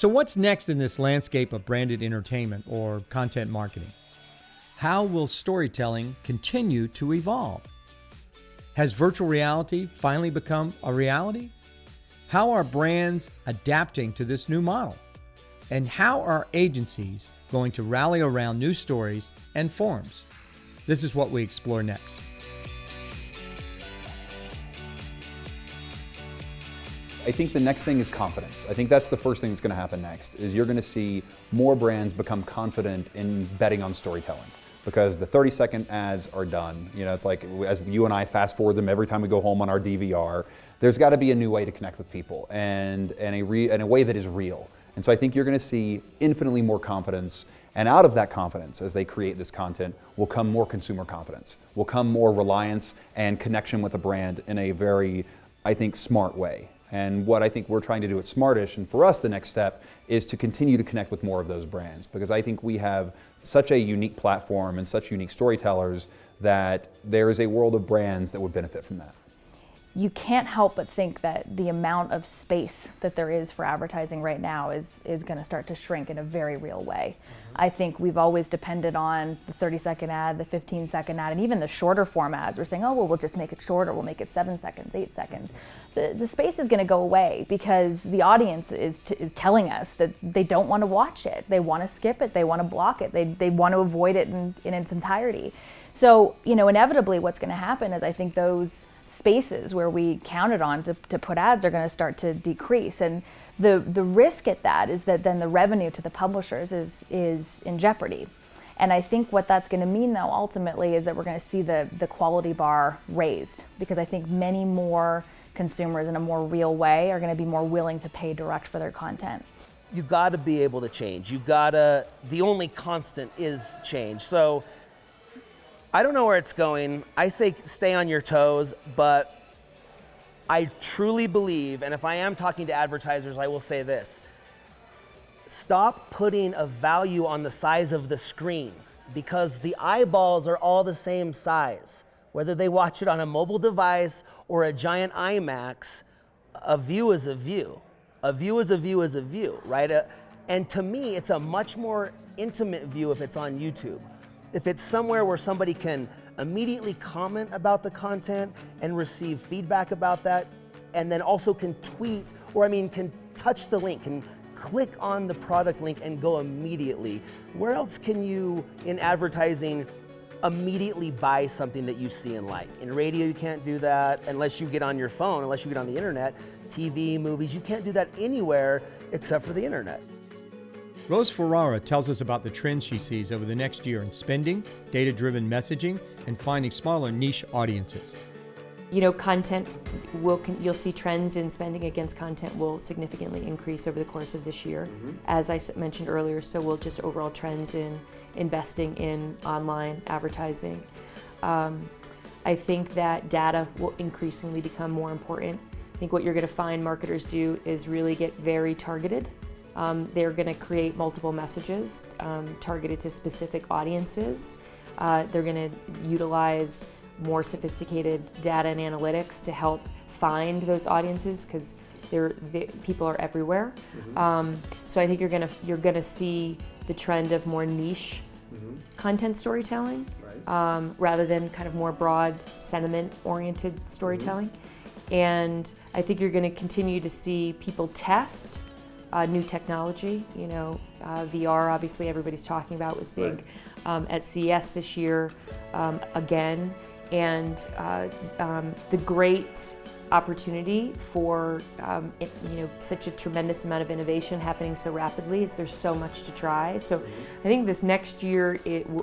So what's next in this landscape of branded entertainment or content marketing? How will storytelling continue to evolve? Has virtual reality finally become a reality? How are brands adapting to this new model? And how are agencies going to rally around new stories and forms? This is what we explore next. I think the next thing is confidence. I think that's the first thing that's going to happen next, is you're going to see more brands become confident in betting on storytelling, because the 30-second ads are done. You know, it's like as you and I fast forward them every time we go home on our DVR, there's got to be a new way to connect with people and a way that is real. And so I think you're going to see infinitely more confidence, and out of that confidence, as they create this content, will come more consumer confidence, will come more reliance and connection with a brand in a very, I think, smart way. And what I think we're trying to do at Smartish, and for us the next step, is to continue to connect with more of those brands, because I think we have such a unique platform and such unique storytellers that there is a world of brands that would benefit from that. You can't help but think that the amount of space that there is for advertising right now is going to start to shrink in a very real way. I think we've always depended on the 30-second ad, the 15-second ad, and even the shorter form ads. We're saying, oh, well, we'll just make it shorter. We'll make it 7 seconds, 8 seconds. The space is going to go away because the audience is telling us that they don't want to watch it. They want to skip it. They want to block it. They want to avoid it in its entirety. So, you know, inevitably what's going to happen is I think those spaces where we counted on to put ads are going to start to decrease, and the risk at that is that then the revenue to the publishers is in jeopardy. And I think what that's going to mean, though, ultimately, is that we're going to see the quality bar raised, because I think many more consumers in a more real way are going to be more willing to pay direct for their content. You got to be able to change. The only constant is change. So I don't know where it's going. I say stay on your toes, but I truly believe, and if I am talking to advertisers, I will say this: stop putting a value on the size of the screen, because the eyeballs are all the same size. Whether they watch it on a mobile device or a giant IMAX, a view is a view. A view is a view is a view, right? And to me, it's a much more intimate view if it's on YouTube. If it's somewhere where somebody can immediately comment about the content and receive feedback about that, and then also can tweet, can touch the link, can click on the product link and go immediately. Where else can you, in advertising, immediately buy something that you see and like? In radio, you can't do that unless you get on your phone, unless you get on the internet. TV, movies, you can't do that anywhere except for the internet. Rose Ferrara tells us about the trends she sees over the next year in spending, data-driven messaging, and finding smaller niche audiences. You know, you'll see trends in spending against content will significantly increase over the course of this year, as I mentioned earlier, so will just overall trends in investing in online advertising. I think that data will increasingly become more important. I think what you're going to find marketers do is really get very targeted. They're going to create multiple messages targeted to specific audiences. They're going to utilize more sophisticated data and analytics to help find those audiences, because people are everywhere. So I think you're going to see the trend of more niche content storytelling, rather than kind of more broad sentiment-oriented storytelling. And I think you're going to continue to see people test new technology. You know, VR, obviously everybody's talking about, was big at CES this year again. And the great opportunity for such a tremendous amount of innovation happening so rapidly is there's so much to try. So I think this next year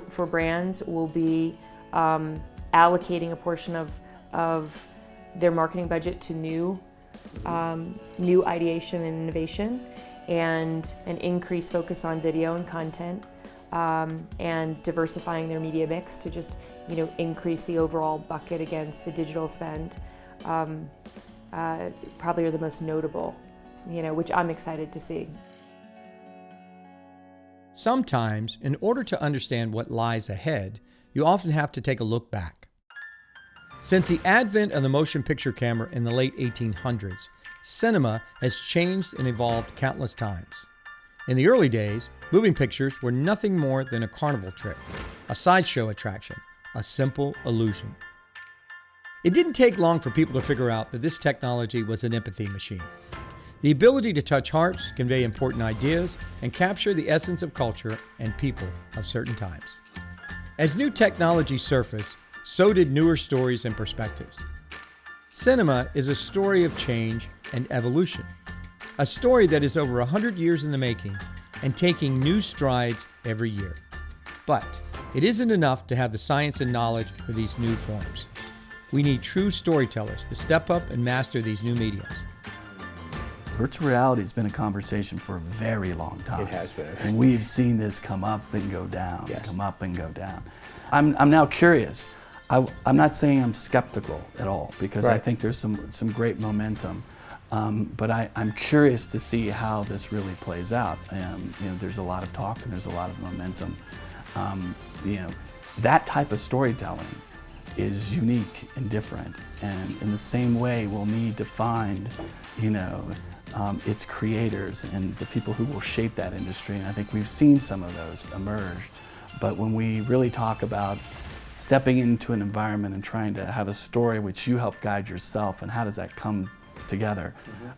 for brands will be allocating a portion of their marketing budget to new ideation and innovation, and an increased focus on video and content, and diversifying their media mix to just increase the overall bucket against the digital spend. Probably are the most notable, which I'm excited to see. Sometimes, in order to understand what lies ahead, you often have to take a look back. Since the advent of the motion picture camera in the late 1800s, cinema has changed and evolved countless times. In the early days, moving pictures were nothing more than a carnival trick, a sideshow attraction, a simple illusion. It didn't take long for people to figure out that this technology was an empathy machine. The ability to touch hearts, convey important ideas, and capture the essence of culture and people of certain times. As new technology surfaced, so did newer stories and perspectives. Cinema is a story of change and evolution, a story that is over 100 years in the making and taking new strides every year. But it isn't enough to have the science and knowledge for these new forms. We need true storytellers to step up and master these new mediums. Virtual reality has been a conversation for a very long time. It has been. And we've seen this come up and go down, Yes. come up and go down. I'm now curious. I'm not saying I'm skeptical at all, because I Right. think there's some great momentum. But I'm curious to see how this really plays out. There's a lot of talk and there's a lot of momentum. That type of storytelling is unique and different, and in the same way we'll need to find its creators and the people who will shape that industry, and I think we've seen some of those emerge. But when we really talk about stepping into an environment and trying to have a story which you help guide yourself, and how does that come together?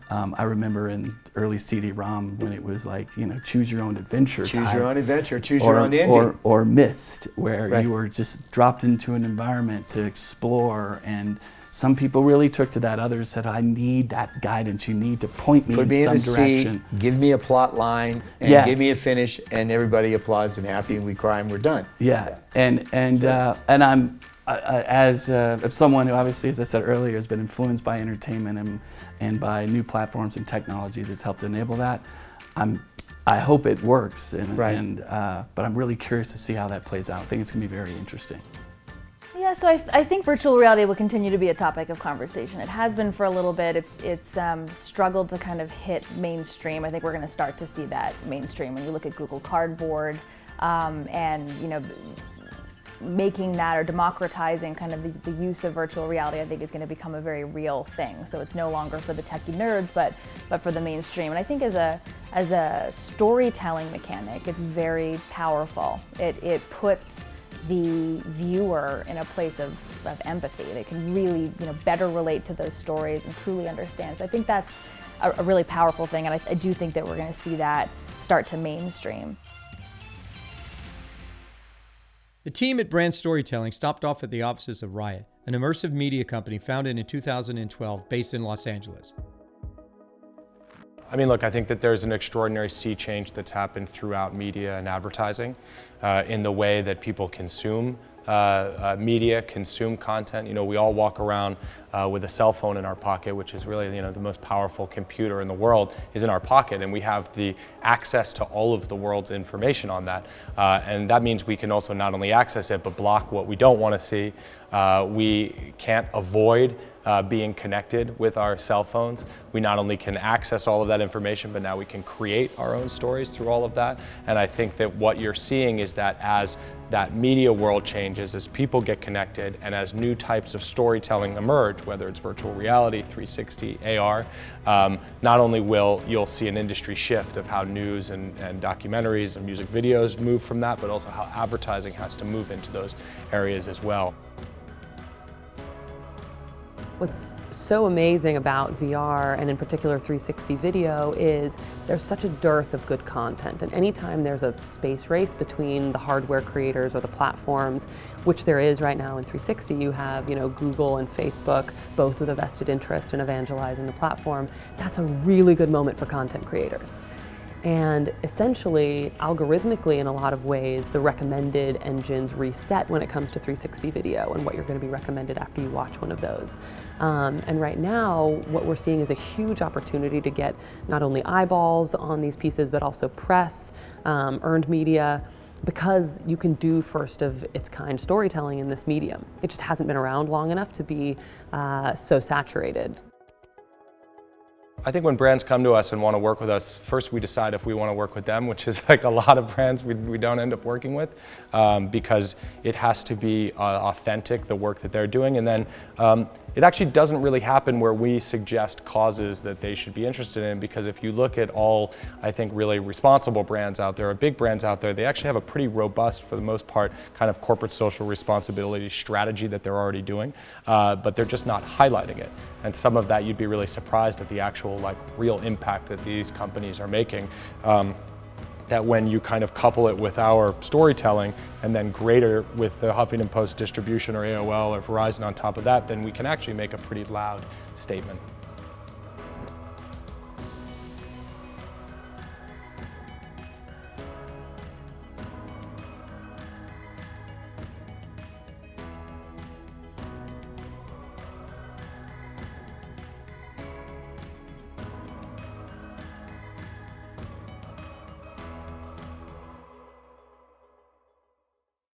I remember in early CD-ROM when it was like, choose your own adventure. Choose your own adventure, choose your own ending. Or Myst, where Right. you were just dropped into an environment to explore, and some people really took to that. Others said, I need that guidance. You need to point me Put me in in the some seat, direction. give me a plot line, and Yeah. give me a finish, and everybody applauds and happy, and we cry and we're done. Yeah, and I'm as someone who obviously, as I said earlier, has been influenced by entertainment and by new platforms and technology that's helped enable that. I hope it works, Right. but I'm really curious to see how that plays out. I think it's going to be very interesting. Yeah, so I think virtual reality will continue to be a topic of conversation. It has been for a little bit. It's struggled to kind of hit mainstream. I think we're going to start to see that mainstream when you look at Google Cardboard, and making that or democratizing kind of the use of virtual reality, I think is going to become a very real thing. So it's no longer for the techie nerds, but for the mainstream. And I think as a storytelling mechanic, it's very powerful. It puts the viewer in a place of empathy. They can really better relate to those stories and truly understand. So I think that's a really powerful thing, and I do think that we're going to see that start to mainstream. The team at Brand Storytelling stopped off at the offices of Riot, an immersive media company founded in 2012 based in Los Angeles. I mean, look, I think that there's an extraordinary sea change that's happened throughout media and advertising in the way that people consume media, consume content. We all walk around with a cell phone in our pocket, which is really, the most powerful computer in the world is in our pocket, and we have the access to all of the world's information on that. And that means we can also not only access it, but block what we don't want to see. We can't avoid being connected with our cell phones. We not only can access all of that information, but now we can create our own stories through all of that. And I think that what you're seeing is that as that media world changes, as people get connected, and as new types of storytelling emerge, whether it's virtual reality, 360, AR, not only you'll see an industry shift of how news and documentaries and music videos move from that, but also how advertising has to move into those areas as well. What's so amazing about VR, and in particular 360 video, is there's such a dearth of good content. And anytime there's a space race between the hardware creators or the platforms, which there is right now in 360, you have Google and Facebook, both with a vested interest in evangelizing the platform. That's a really good moment for content creators. And essentially, algorithmically, in a lot of ways, the recommended engines reset when it comes to 360 video and what you're going to be recommended after you watch one of those. And right now, what we're seeing is a huge opportunity to get not only eyeballs on these pieces, but also press, earned media, because you can do first of its kind storytelling in this medium. It just hasn't been around long enough to be so saturated. I think when brands come to us and want to work with us, first we decide if we want to work with them, which is like a lot of brands we don't end up working with, because it has to be authentic, the work that they're doing. And then it actually doesn't really happen where we suggest causes that they should be interested in, because if you look at all, I think, really responsible brands out there, or big brands out there, they actually have a pretty robust, for the most part, kind of corporate social responsibility strategy that they're already doing, but they're just not highlighting it. And some of that, you'd be really surprised at the actual real impact that these companies are making. That when you kind of couple it with our storytelling and then greater with the Huffington Post distribution or AOL or Verizon on top of that, then we can actually make a pretty loud statement.